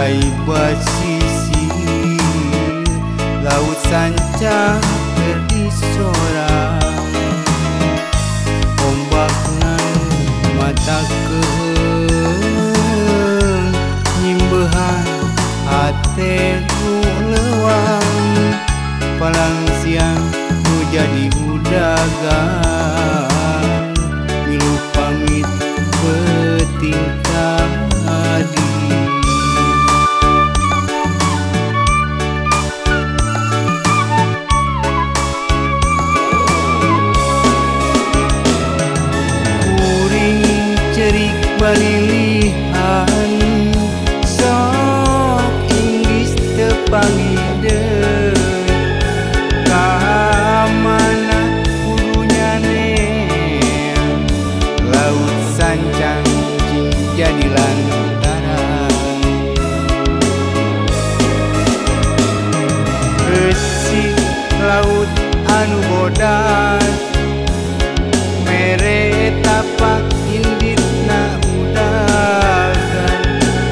mapai basisi laut sanca berdisorang ombak nan mata keung nyimbehan hate nu lewang palang siang nu jadi udagang milu pamit penting tadi. Kuring cerik balilihan sok inggis tepangide kamana kudunya neang laut sancang cing jadi lantaran resik laut anu bodas mere tapak inditna udagan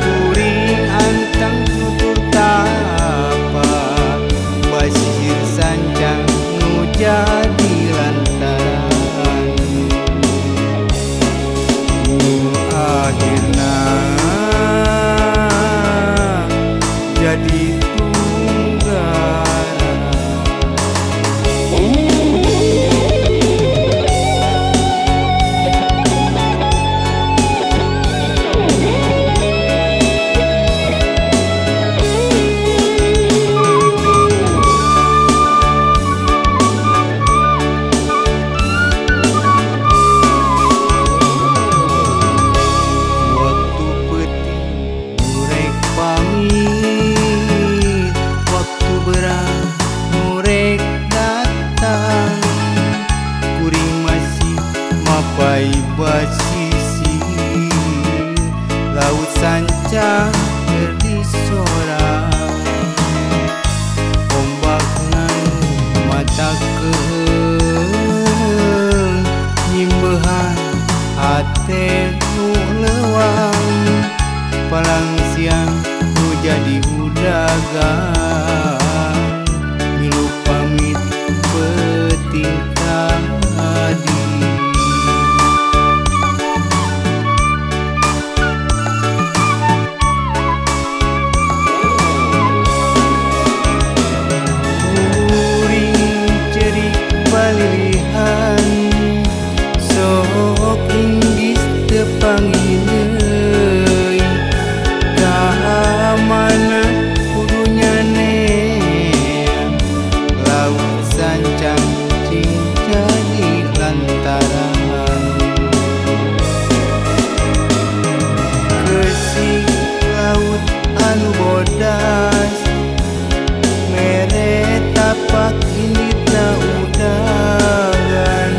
kuring antang nutur tapak basisir sancang nu jadi lantaran akhirna jadi tunggara. Mapai basisi laut sanca berdisorang ombak nan mata keung nyimbehan hate nu lewang palang siang nu jadi udagang milu pamit penting tadi. Balilihan sok inggis tepangileuy kamana kudunya neang laut sancang cing jadi lantaran kesik laut anu bodas mere tapak inditna udagan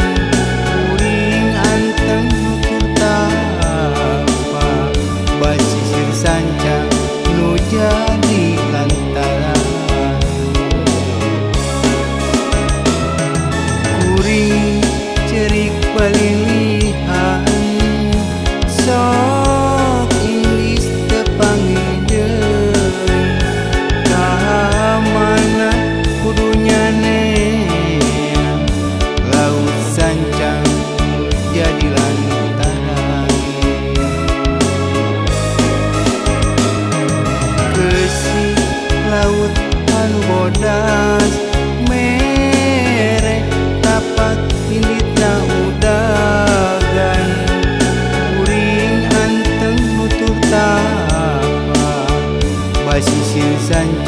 kuring anteng nutur tapak basisir sancang nu jadi lantaran kuring cerik balilihan sok inggis tepangideuy kamana kudunya neang laut sancang jadi lantaran kesik laut anu bodas mere tapak inditna udagan kuring anteng nutur tapak basisir sancang